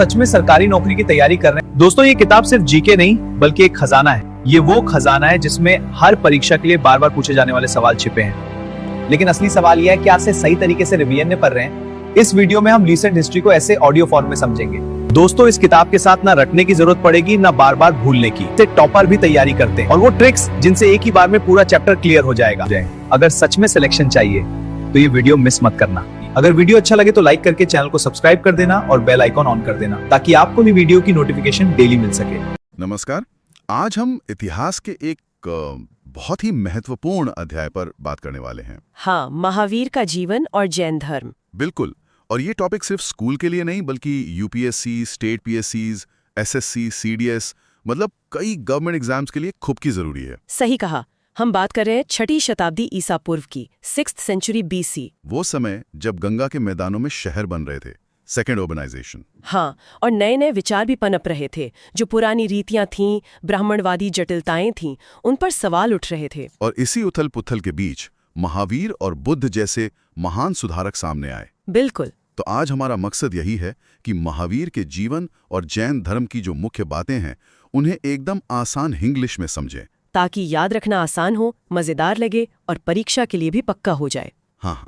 सच में सरकारी नौकरी की तैयारी कर रहे हैं। दोस्तों, ये किताब सिर्फ जीके नहीं बल्कि एक खजाना है। ये वो खजाना है जिसमें हर परीक्षा के लिए बार बार पूछे जाने वाले सवाल छिपे हैं। लेकिन असली सवाल यह है कि आप से सही तरीके से रिवीजन में पढ़ रहे हैं। इस वीडियो में हम रिसेंट हिस्ट्री को ऐसे ऑडियो फॉर्म में समझेंगे। दोस्तों, इस किताब के साथ ना रटने की जरूरत पड़ेगी ना बार बार भूलने की। इससे टॉपर भी तैयारी करते हैं और वो ट्रिक्स जिनसे एक ही बार में पूरा चैप्टर क्लियर हो जाएगा। अगर सच में सिलेक्शन चाहिए तो ये वीडियो मिस मत करना। अगर वीडियो अच्छा लगे तो लाइक करके चैनल को सब्सक्राइब कर देना और बेल आइकॉन ऑन कर देना ताकि आपको भी वीडियो की नोटिफिकेशन डेली मिल सके। नमस्कार। आज हम इतिहास के एक बहुत ही महत्वपूर्ण अध्याय पर बात करने वाले हैं। हाँ, महावीर का जीवन और जैन धर्म। बिल्कुल। और ये टॉपिक सिर्फ स्कूल के लिए नहीं बल्कि यूपीएससी, स्टेट पीएससीज, एसएससी, सीडीएस मतलब कई गवर्नमेंट एग्जाम्स के लिए खूब की जरूरी है। सही कहा। हम बात कर रहे हैं 6ठी शताब्दी ईसा पूर्व की, 6th सेंचुरी बीसी। वो समय जब गंगा के मैदानों में शहर बन रहे थे, सेकेंड अर्बनाइजेशन। हाँ, और नए नए विचार भी पनप रहे थे। जो पुरानी रीतियां थीं, ब्राह्मणवादी जटिलताएं थीं, उन पर सवाल उठ रहे थे। और इसी उथल पुथल के बीच महावीर और बुद्ध जैसे महान सुधारक सामने आए। बिल्कुल। तो आज हमारा मकसद यही है कि महावीर के जीवन और जैन धर्म की जो मुख्य बातें हैं उन्हें एकदम आसान इंग्लिश में समझें, ताकि याद रखना आसान हो, मजेदार लगे और परीक्षा के लिए भी पक्का हो जाए। हाँ,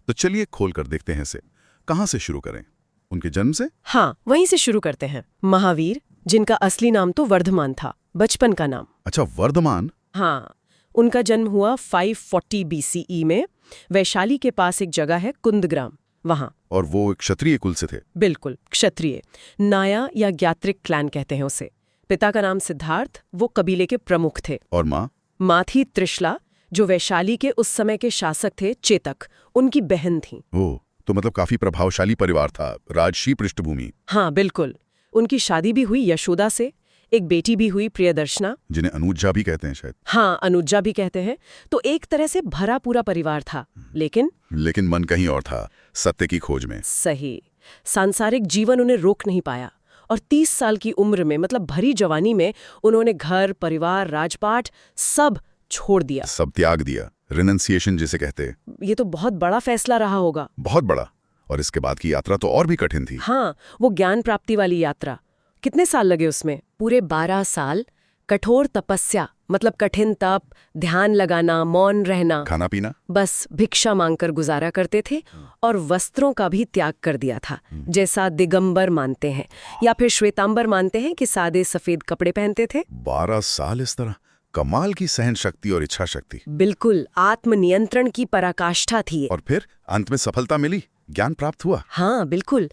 तो चलिए खोल कर देखते हैं इसे। कहाँ से शुरू करें? उनके जन्म से? हाँ, वहीं से शुरू करते हैं। महावीर, जिनका असली नाम तो वर्धमान था, बचपन का नाम। अच्छा, वर्धमान। हाँ, उनका जन्म हुआ 540 बीसीई में। वैशाली के पास एक जगह है कुंदग्राम, वहां। और वो क्षत्रिय कुल से थे? बिल्कुल, क्षत्रिय। नाया या ज्ञात्रिक क्लैन कहते हैं उसे। पिता का नाम सिद्धार्थ, वो कबीले के प्रमुख थे। और माँ? माँ थी त्रिशला, जो वैशाली के उस समय के शासक थे चेतक, उनकी बहन थी। ओह, तो मतलब काफी प्रभावशाली परिवार था, राजसी पृष्ठभूमि। हाँ, बिल्कुल। उनकी शादी भी हुई यशोदा से। एक बेटी भी हुई, प्रियदर्शना, जिन्हें अनुजा भी कहते हैं शायद। हाँ, अनुजा भी कहते हैं। तो एक तरह से भरा पूरा परिवार था। लेकिन मन कहीं और था, सत्य की खोज में। सही। सांसारिक जीवन उन्हें रोक नहीं पाया और 30 साल की उम्र में, मतलब भरी जवानी में, उन्होंने घर, परिवार, राजपाट सब छोड़ दिया। सब त्याग दिया, रिनंसिएशन जिसे कहते। ये तो बहुत बड़ा फैसला रहा होगा। बहुत बड़ा। और इसके बाद की यात्रा तो और भी कठिन थी। हाँ, वो ज्ञान प्राप्ति वाली यात्रा। कितने साल लगे उसमें? पूरे 12 साल। कठोर तपस्या, मतलब कठिन तप, ध्यान लगाना, मौन रहना, खाना पीना, बस भिक्षा मांगकर गुजारा करते थे। और वस्त्रों का भी त्याग कर दिया था, जैसा दिगंबर मानते हैं या फिर श्वेतांबर मानते हैं कि सादे सफेद कपड़े पहनते थे। 12 साल इस तरह। कमाल की सहन शक्ति और इच्छा शक्ति। बिल्कुल, आत्मनियंत्रण की पराकाष्ठा थी। और फिर अंत में सफलता मिली, ज्ञान प्राप्त हुआ। हाँ, बिल्कुल।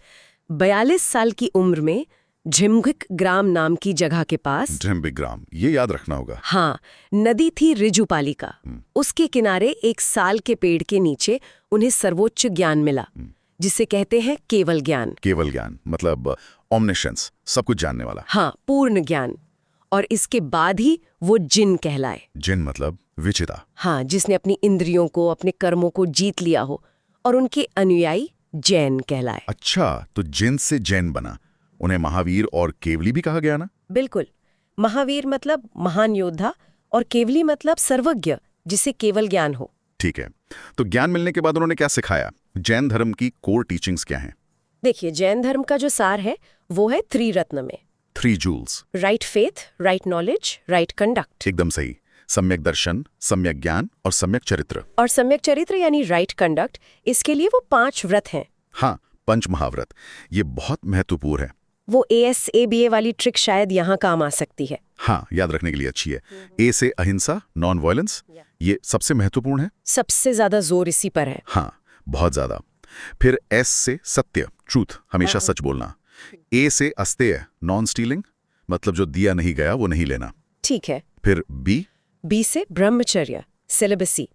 42 साल की उम्र में झिमघिक ग्राम नाम की जगह के पास, झिमघिक ग्राम, ये याद रखना होगा। हाँ, नदी थी ऋजुपालिका। उसके किनारे एक साल के पेड़ के नीचे उन्हें सर्वोच्च ज्ञान मिला, जिसे कहते हैं केवल ज्ञान। केवल ज्ञान मतलब ओमनिशेंस, सब कुछ जानने वाला। हाँ, पूर्ण ज्ञान। और इसके बाद ही वो जिन कहलाए। जिन मतलब विचिता। हाँ, जिसने अपनी इंद्रियों को, अपने कर्मों को जीत लिया हो। और उनके अनुयायी जैन कहलाए। अच्छा, तो जिन से जैन बना। उन्हें महावीर और केवली भी कहा गया ना? बिल्कुल। महावीर मतलब महान योद्धा और केवली मतलब सर्वज्ञ, जिसे केवल ज्ञान हो। ठीक है। तो ज्ञान मिलने के बाद उन्होंने क्या सिखाया? जैन धर्म की कोर टीचिंग्स क्या हैं? देखिए, जैन धर्म का जो सार है वो है त्रिरत्न में। 3 jewels. Right faith, right knowledge, right conduct. एकदम सही। सम्यक दर्शन, सम्यक ज्ञान और सम्यक चरित्र। और सम्यक चरित्र यानी राइट कंडक्ट, इसके लिए वो 5 व्रत हैं। हाँ, पंच महाव्रत। ये बहुत महत्वपूर्ण है। वो ASABA वाली ट्रिक शायद यहाँ काम आ सकती है। हाँ, याद रखने के लिए अच्छी है। ए से अहिंसा, नॉन वायलेंस, ये सबसे महत्वपूर्ण है। सबसे ज्यादा जोर इसी पर है। हाँ, बहुत ज्यादा। फिर एस से सत्य, ट्रूथ, हमेशा सच बोलना। ए से अस्तेय, नॉन स्टीलिंग, मतलब जो दिया नहीं गया वो नहीं लेना। ठीक है। फिर बी से ब्रह्मचर्य, सेलिबसी,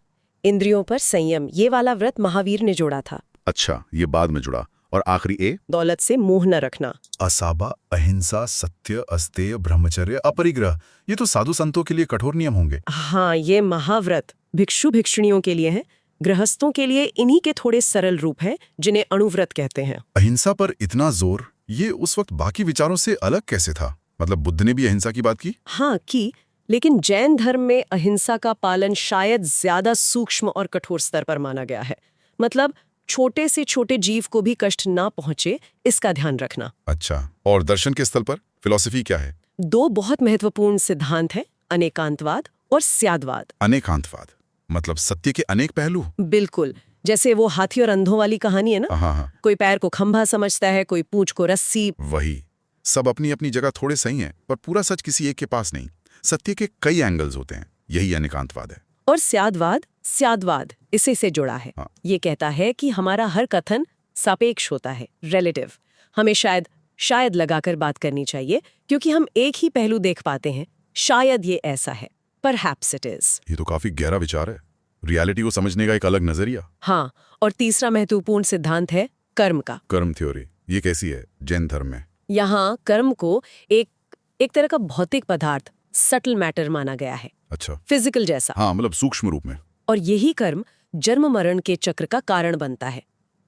इंद्रियों पर संयम। ये वाला व्रत महावीर ने जोड़ा था। अच्छा, ये बाद में जुड़ा। और आखिरी ए, दौलत से मोह न रखना। असाबा, अहिंसा, सत्य, अस्तेय, ब्रह्मचर्य, अपरिग्रह, ये तो साधु संतों के लिए कठोर नियम होंगे। हाँ, ये महाव्रत भिक्षु भिक्षुणियों के लिए है। गृहस्थों के लिए इन्हीं के थोड़े सरल रूप हैं, जिन्हें अणुव्रत कहते हैं। अहिंसा पर इतना जोर, ये उस वक्त बाकी विचारों से अलग कैसे था? मतलब बुद्ध ने भी अहिंसा की बात की? हाँ, की। लेकिन जैन धर्म में अहिंसा का पालन शायद ज्यादा सूक्ष्म और कठोर स्तर पर माना गया है। मतलब छोटे से छोटे जीव को भी कष्ट ना पहुंचे, इसका ध्यान रखना। अच्छा, और दर्शन के स्थल पर फिलॉसफी क्या है? 2 बहुत महत्वपूर्ण सिद्धांत हैं, अनेकांतवाद और स्यादवाद। अनेकांतवाद मतलब सत्य के अनेक पहलू। बिल्कुल, जैसे वो हाथी और अंधों वाली कहानी है ना। हाँ, कोई पैर को खंभा समझता है, कोई पूंछ को रस्सी। वही, सब अपनी अपनी जगह थोड़े सही हैं, पर पूरा सच किसी एक के पास नहीं। सत्य के कई एंगल्स होते हैं, यही अनेकांतवाद है। और स्यादवाद इसी से जुड़ा है। हाँ। ये कहता है कि हमारा हर कथन सापेक्ष होता है, रिलेटिव। हमें शायद लगाकर बात करनी चाहिए, क्योंकि हम एक ही पहलू देख पाते हैं। शायद ये ऐसा है, परहैप्स इट इज। ये तो काफी गहरा विचार है, रियलिटी को समझने का एक अलग नजरिया। हाँ, और तीसरा महत्वपूर्ण सिद्धांत है कर्म का। कर्म थ्योरी, ये कैसी है जैन धर्म में? यहाँ कर्म को एक तरह का भौतिक पदार्थ, सटल मैटर माना गया है, अच्छा, फिजिकल जैसा। हाँ, मतलब सूक्ष्म रूप में। और यही कर्म जन्म मरण के चक्र का कारण बनता है।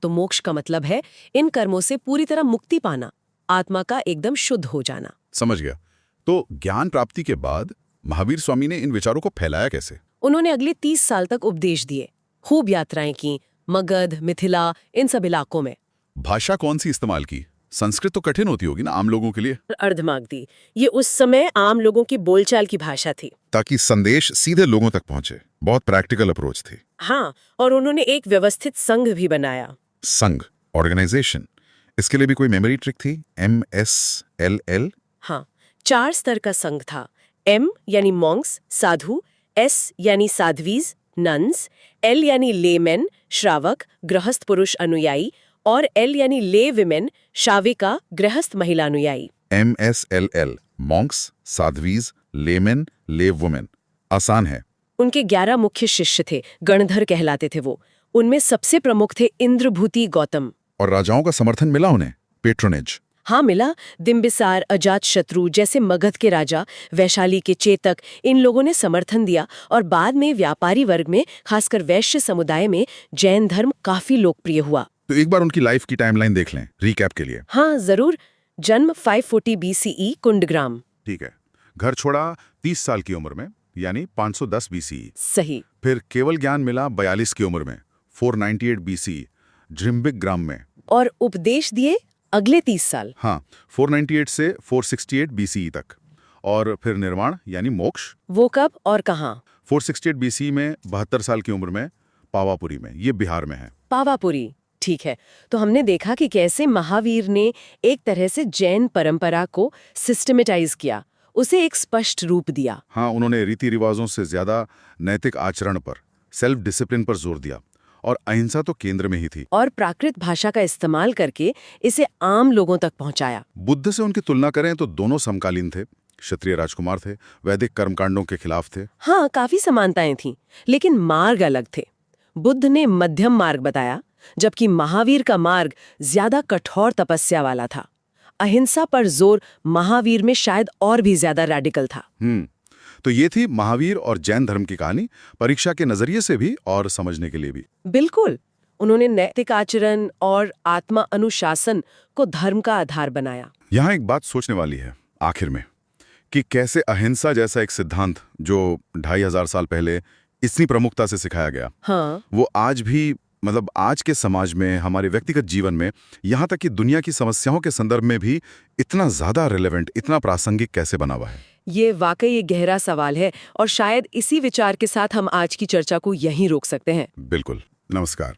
तो मोक्ष का मतलब है इन कर्मों से पूरी तरह मुक्ति पाना, आत्मा का एकदम शुद्ध हो जाना। समझ गया। तो ज्ञान प्राप्ति के बाद महावीर स्वामी ने इन विचारों को फैलाया कैसे? उन्होंने अगले 30 साल तक उपदेश दिए, खूब यात्राएं की, मगध, मिथिला, इन सब इलाकों में। भाषा कौन सी इस्तेमाल की? संस्कृत तो कठिन होती होगी ना आम लोगों के लिए। अर्धमागधी, ये उस समय आम लोगों की बोलचाल की भाषा थी। ताकि संदेश सीधे लोगों तक पहुंचे। बहुत प्रैक्टिकल अप्रोच थी। हाँ, और उन्होंने एक व्यवस्थित संघ भी बनाया। संघ, ऑर्गेनाइजेशन, इसके लिए भी कोई मेमोरी ट्रिक थी? MSLL? हाँ, 4 स्तर का संघ था। M यानी मॉन्क्स, साधु, S यानी साध्वीज, नन्स, L यानी लेमेन, श्रावक, गृहस्थ पुरुष अनुयायी, और L यानी ले विमेन, शाविका, गृहस्थ महिला अनुयायी। MSLL, मॉन्क्स, साध्वीज, लेमेन, लेव वुमेन। आसान है। उनके 11 मुख्य शिष्य थे, गणधर कहलाते थे वो। उनमें सबसे प्रमुख थे इंद्रभूति गौतम। और राजाओं का समर्थन मिला उन्हें? पेट्रोनेज? हाँ मिला। बिंबिसार, अजातशत्रु जैसे मगध के राजा, वैशाली के चेतक, इन लोगों ने समर्थन दिया। और बाद में व्यापारी वर्ग में, खासकर वैश्य समुदाय में, जैन धर्म काफी लोकप्रिय हुआ। तो एक बार उनकी लाइफ की टाइमलाइन देख लें, रिकैप के लिए। हाँ जरूर। जन्म 540 BCE, कुंडग्राम। ठीक है। घर छोड़ा 30 साल की उम्र में, यानी 510 BCE। सही। फिर केवल ज्ञान मिला 42 की उम्र में, 498 BCE, झिम्बिक ग्राम में। और उपदेश दिए अगले 30 साल। हाँ, 498 से 468 BCE तक। और फिर निर्वाण यानी मोक्ष। वो कब और कहाँ? 468 BCE में, 72 साल की उम्र में, पावापुरी में। ये बिहार में है। पावापुरी, ठीक है। तो हमने देखा कि कैसे महावीर ने एक तरह से जैन परंपरा को सिस्टमेटाइज किया, उसे एक स्पष्ट रूप दिया। हाँ, उन्होंने रीति रिवाजों से ज्यादा नैतिक आचरण पर, सेल्फ डिसिप्लिन पर जोर दिया। और अहिंसा तो केंद्र में ही थी। और प्राकृत भाषा का इस्तेमाल करके इसे आम लोगों तक पहुंचाया। बुद्ध से उनकी तुलना करें तो दोनों समकालीन थे। क्षत्रिय राजकुमार थे, वैदिक कर्मकांडों के खिलाफ थे। हाँ, काफी समानताएं थीं, लेकिन मार्ग अलग थे। बुद्ध ने मध्यम मार्ग बताया, जबकि महावीर का मार्ग ज्यादा कठोर तपस्या वाला था। अहिंसा पर जोर महावीर में शायद और भी ज्यादा रैडिकल था। तो ये थी महावीर और जैन धर्म की कहानी, परीक्षा के नजरिए से भी और समझने के लिए भी। बिल्कुल। उन्होंने नैतिक आचरण और आत्मा अनुशासन को धर्म का आधार बनाया। यहाँ एक बात सोचने वाली है आखिर में, कि कैसे अहिंसा जैसा एक सिद्धांत जो 2500 साल पहले इतनी प्रमुखता से सिखाया गया, हाँ, वो आज भी, मतलब आज के समाज में, हमारे व्यक्तिगत जीवन में, यहाँ तक कि दुनिया की समस्याओं के संदर्भ में भी इतना ज्यादा रिलेवेंट, इतना प्रासंगिक कैसे बना हुआ है? ये वाकई एक गहरा सवाल है, और शायद इसी विचार के साथ हम आज की चर्चा को यहीं रोक सकते हैं। बिल्कुल। नमस्कार।